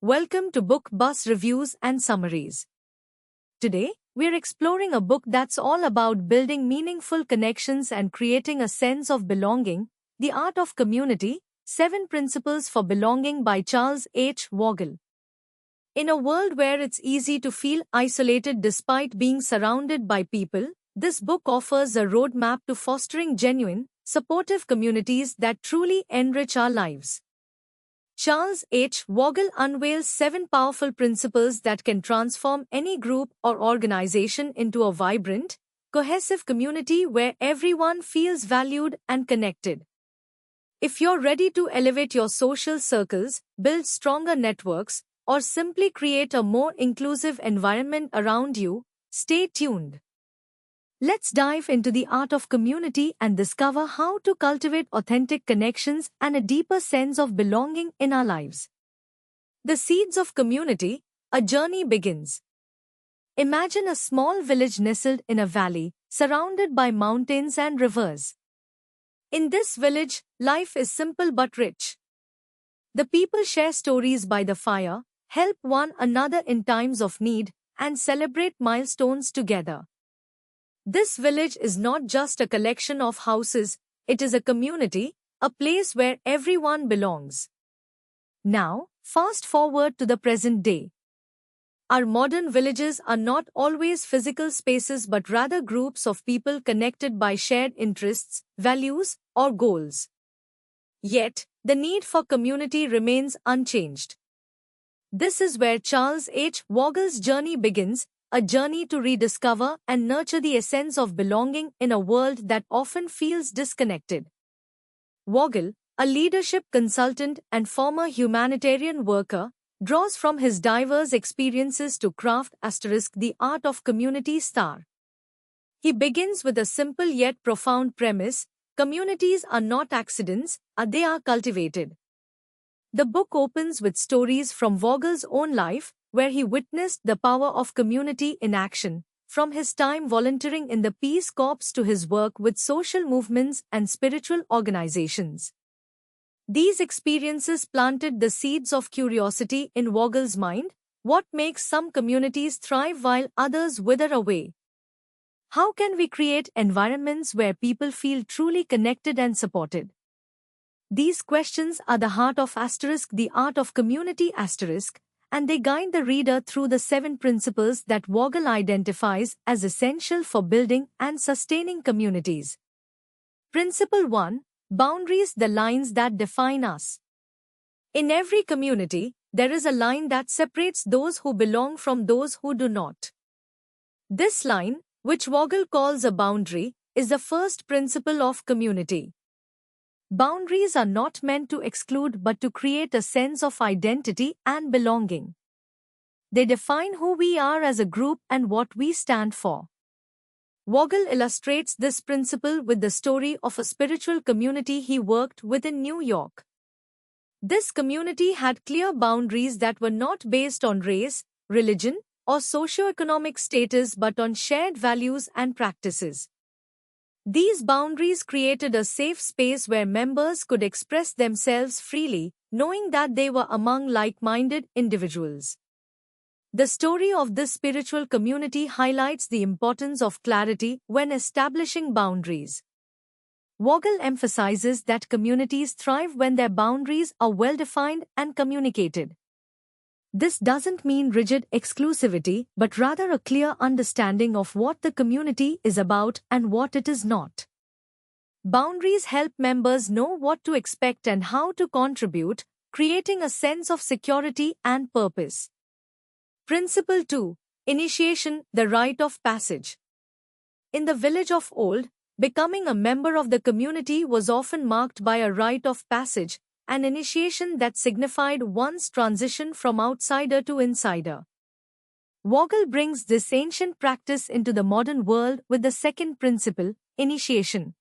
Welcome to Book Bus Reviews and Summaries. Today, we're exploring a book that's all about building meaningful connections and creating a sense of belonging, The Art of Community, 7 Principles for Belonging by Charles H. Vogel. In a world where it's easy to feel isolated despite being surrounded by people, this book offers a roadmap to fostering genuine, supportive communities that truly enrich our lives. Charles H. Vogel unveils 7 powerful principles that can transform any group or organization into a vibrant, cohesive community where everyone feels valued and connected. If you're ready to elevate your social circles, build stronger networks, or simply create a more inclusive environment around you, stay tuned. Let's dive into the art of community and discover how to cultivate authentic connections and a deeper sense of belonging in our lives. The seeds of community, a journey begins. Imagine a small village nestled in a valley, surrounded by mountains and rivers. In this village, life is simple but rich. The people share stories by the fire, help one another in times of need, and celebrate milestones together. This village is not just a collection of houses, it is a community, a place where everyone belongs. Now, fast forward to the present day. Our modern villages are not always physical spaces but rather groups of people connected by shared interests, values, or goals. Yet, the need for community remains unchanged. This is where Charles H. Vogel's journey begins, a journey to rediscover and nurture the essence of belonging in a world that often feels disconnected. Vogel, a leadership consultant and former humanitarian worker, draws from his diverse experiences to craft The Art of Community star. He begins with a simple yet profound premise: communities are not accidents, they are cultivated. The book opens with stories from Vogel's own life, where he witnessed the power of community in action, from his time volunteering in the Peace Corps to his work with social movements and spiritual organizations. These experiences planted the seeds of curiosity in Vogel's mind: what makes some communities thrive while others wither away? How can we create environments where people feel truly connected and supported? These questions are the heart of The Art of Community and they guide the reader through the 7 principles that Vogel identifies as essential for building and sustaining communities. Principle 1. Boundaries, the lines that define us. In every community, there is a line that separates those who belong from those who do not. This line, which Vogel calls a boundary, is the first principle of community. Boundaries are not meant to exclude but to create a sense of identity and belonging. They define who we are as a group and what we stand for. Vogel illustrates this principle with the story of a spiritual community he worked with in New York. This community had clear boundaries that were not based on race, religion, or socioeconomic status but on shared values and practices. These boundaries created a safe space where members could express themselves freely, knowing that they were among like-minded individuals. The story of this spiritual community highlights the importance of clarity when establishing boundaries. Vogel emphasizes that communities thrive when their boundaries are well-defined and communicated. This doesn't mean rigid exclusivity, but rather a clear understanding of what the community is about and what it is not. Boundaries help members know what to expect and how to contribute, creating a sense of security and purpose. Principle 2. Initiation, the rite of passage. In the village of old, becoming a member of the community was often marked by a rite of passage, an initiation that signified one's transition from outsider to insider. Vogel brings this ancient practice into the modern world with the second principle, initiation.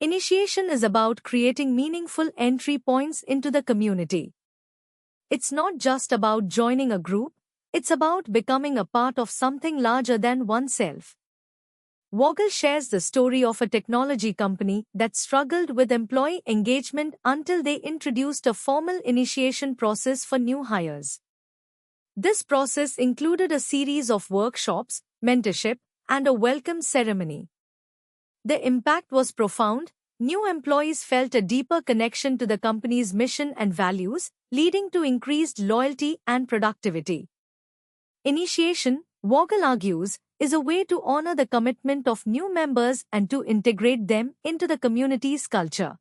Initiation is about creating meaningful entry points into the community. It's not just about joining a group, it's about becoming a part of something larger than oneself. Vogel shares the story of a technology company that struggled with employee engagement until they introduced a formal initiation process for new hires. This process included a series of workshops, mentorship, and a welcome ceremony. The impact was profound. New employees felt a deeper connection to the company's mission and values, leading to increased loyalty and productivity. Initiation, Vogel argues, is a way to honor the commitment of new members and to integrate them into the community's culture.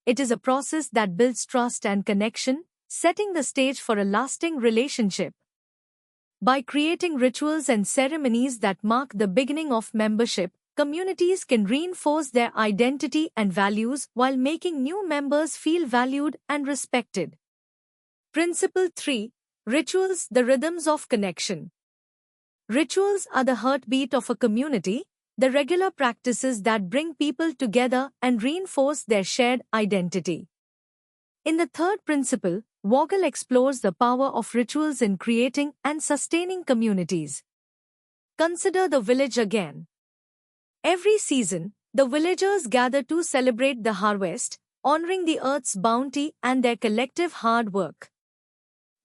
It is a process that builds trust and connection, setting the stage for a lasting relationship. By creating rituals and ceremonies that mark the beginning of membership, communities can reinforce their identity and values while making new members feel valued and respected. Principle 3. Rituals, the rhythms of connection. Rituals are the heartbeat of a community, the regular practices that bring people together and reinforce their shared identity. In the third principle, Vogel explores the power of rituals in creating and sustaining communities. Consider the village again. Every season, the villagers gather to celebrate the harvest, honoring the earth's bounty and their collective hard work.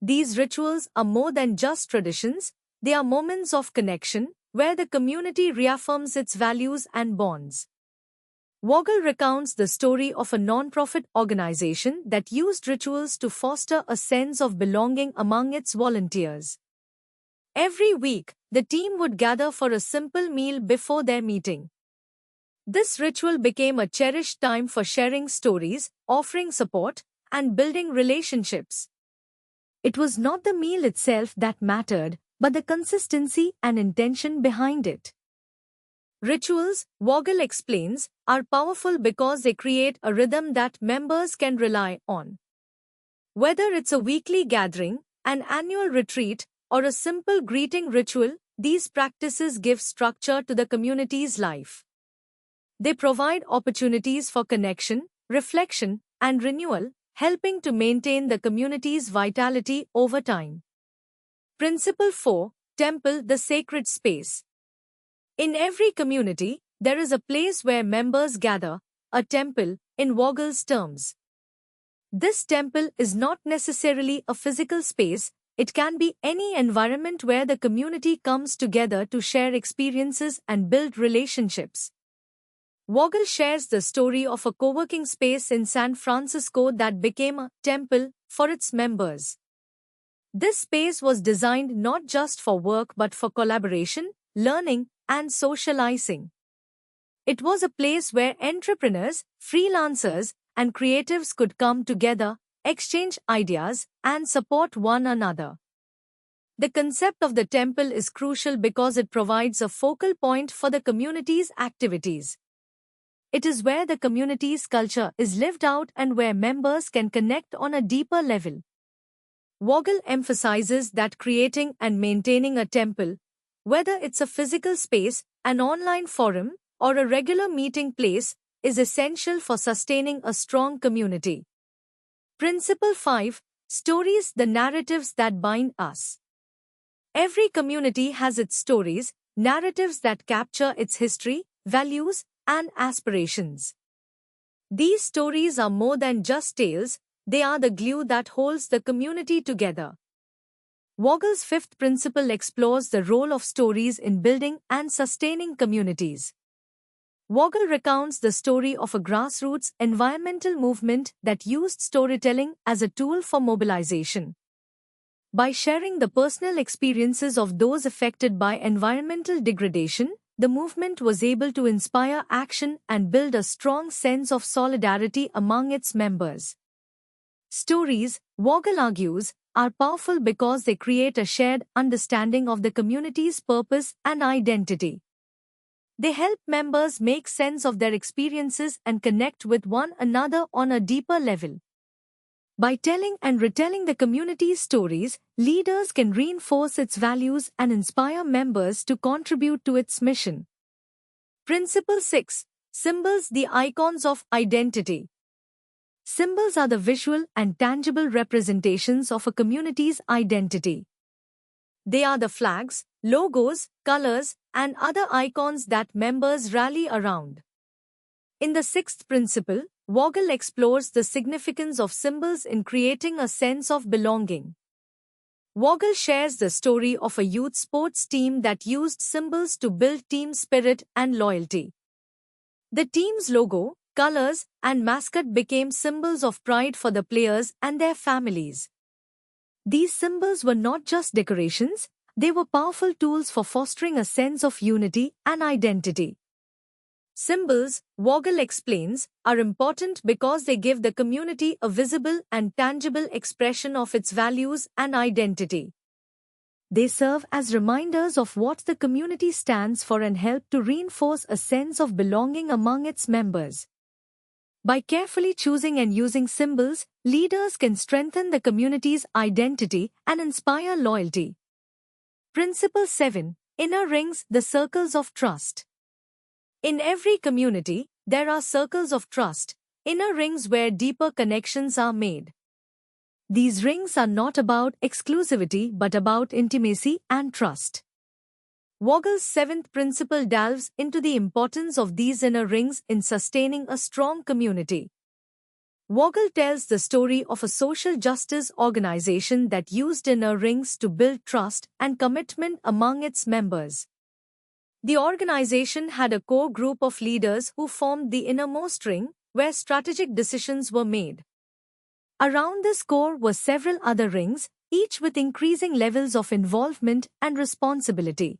These rituals are more than just traditions, they are moments of connection, where the community reaffirms its values and bonds. Vogel recounts the story of a non-profit organization that used rituals to foster a sense of belonging among its volunteers. Every week, the team would gather for a simple meal before their meeting. This ritual became a cherished time for sharing stories, offering support, and building relationships. It was not the meal itself that mattered, but the consistency and intention behind it. Rituals, Vogel explains, are powerful because they create a rhythm that members can rely on. Whether it's a weekly gathering, an annual retreat, or a simple greeting ritual, these practices give structure to the community's life. They provide opportunities for connection, reflection, and renewal, helping to maintain the community's vitality over time. Principle 4. Temple, the sacred space. In every community, there is a place where members gather, a temple, in Vogel's terms. This temple is not necessarily a physical space, it can be any environment where the community comes together to share experiences and build relationships. Vogel shares the story of a co-working space in San Francisco that became a temple for its members. This space was designed not just for work but for collaboration, learning, and socializing. It was a place where entrepreneurs, freelancers, and creatives could come together, exchange ideas, and support one another. The concept of the temple is crucial because it provides a focal point for the community's activities. It is where the community's culture is lived out and where members can connect on a deeper level. Vogel emphasizes that creating and maintaining a temple, whether it's a physical space, an online forum, or a regular meeting place, is essential for sustaining a strong community. Principle 5. Stories, the narratives that bind us. Every community has its stories, narratives that capture its history, values, and aspirations. These stories are more than just tales, they are the glue that holds the community together. Vogel's fifth principle explores the role of stories in building and sustaining communities. Vogel recounts the story of a grassroots environmental movement that used storytelling as a tool for mobilization. By sharing the personal experiences of those affected by environmental degradation, the movement was able to inspire action and build a strong sense of solidarity among its members. Stories, Vogel argues, are powerful because they create a shared understanding of the community's purpose and identity. They help members make sense of their experiences and connect with one another on a deeper level. By telling and retelling the community's stories, leaders can reinforce its values and inspire members to contribute to its mission. Principle 6. Symbols, the icons of identity. Symbols are the visual and tangible representations of a community's identity. They are the flags, logos, colors, and other icons that members rally around. In the sixth principle, Vogel explores the significance of symbols in creating a sense of belonging. Vogel shares the story of a youth sports team that used symbols to build team spirit and loyalty. The team's logo, colors, and mascot became symbols of pride for the players and their families. These symbols were not just decorations, they were powerful tools for fostering a sense of unity and identity. Symbols, Vogel explains, are important because they give the community a visible and tangible expression of its values and identity. They serve as reminders of what the community stands for and help to reinforce a sense of belonging among its members. By carefully choosing and using symbols, leaders can strengthen the community's identity and inspire loyalty. Principle 7. Inner Rings, the Circles of Trust. In every community, there are circles of trust, inner rings where deeper connections are made. These rings are not about exclusivity but about intimacy and trust. Vogel's seventh principle delves into the importance of these inner rings in sustaining a strong community. Vogel tells the story of a social justice organization that used inner rings to build trust and commitment among its members. The organization had a core group of leaders who formed the innermost ring, where strategic decisions were made. Around this core were several other rings, each with increasing levels of involvement and responsibility.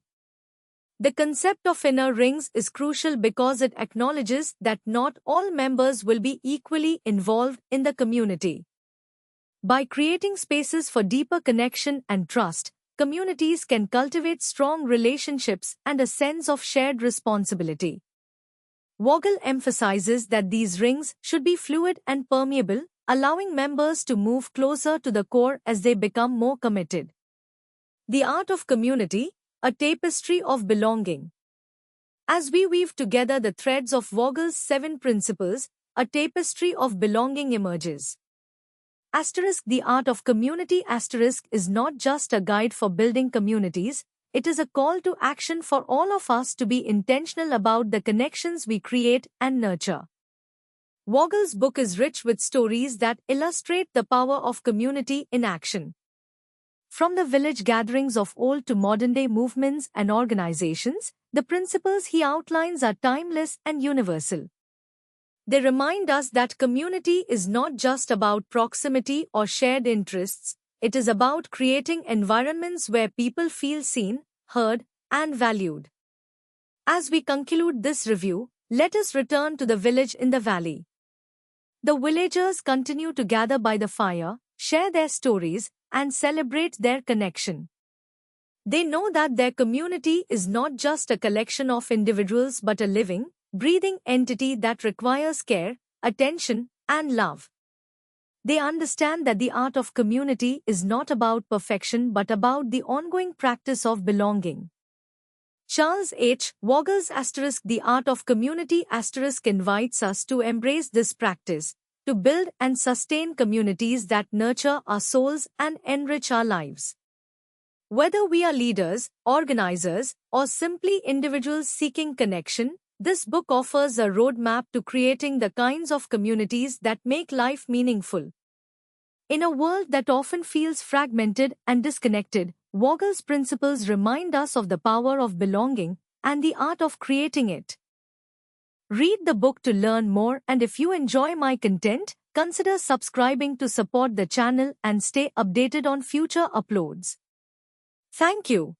The concept of inner rings is crucial because it acknowledges that not all members will be equally involved in the community. By creating spaces for deeper connection and trust, communities can cultivate strong relationships and a sense of shared responsibility. Vogel emphasizes that these rings should be fluid and permeable, allowing members to move closer to the core as they become more committed. The Art of Community, a tapestry of belonging. As we weave together the threads of Vogel's 7 principles, a tapestry of belonging emerges. The Art of Community is not just a guide for building communities, it is a call to action for all of us to be intentional about the connections we create and nurture. Vogel's book is rich with stories that illustrate the power of community in action. From the village gatherings of old to modern-day movements and organizations, the principles he outlines are timeless and universal. They remind us that community is not just about proximity or shared interests, it is about creating environments where people feel seen, heard, and valued. As we conclude this review, let us return to the village in the valley. The villagers continue to gather by the fire, share their stories, and celebrate their connection. They know that their community is not just a collection of individuals but a living, breathing entity that requires care, attention, and love. They understand that the art of community is not about perfection but about the ongoing practice of belonging. Charles H. Vogel's The Art of Community invites us to embrace this practice, to build and sustain communities that nurture our souls and enrich our lives. Whether we are leaders, organizers, or simply individuals seeking connection, this book offers a roadmap to creating the kinds of communities that make life meaningful. In a world that often feels fragmented and disconnected, Vogel's principles remind us of the power of belonging and the art of creating it. Read the book to learn more, and if you enjoy my content, consider subscribing to support the channel and stay updated on future uploads. Thank you.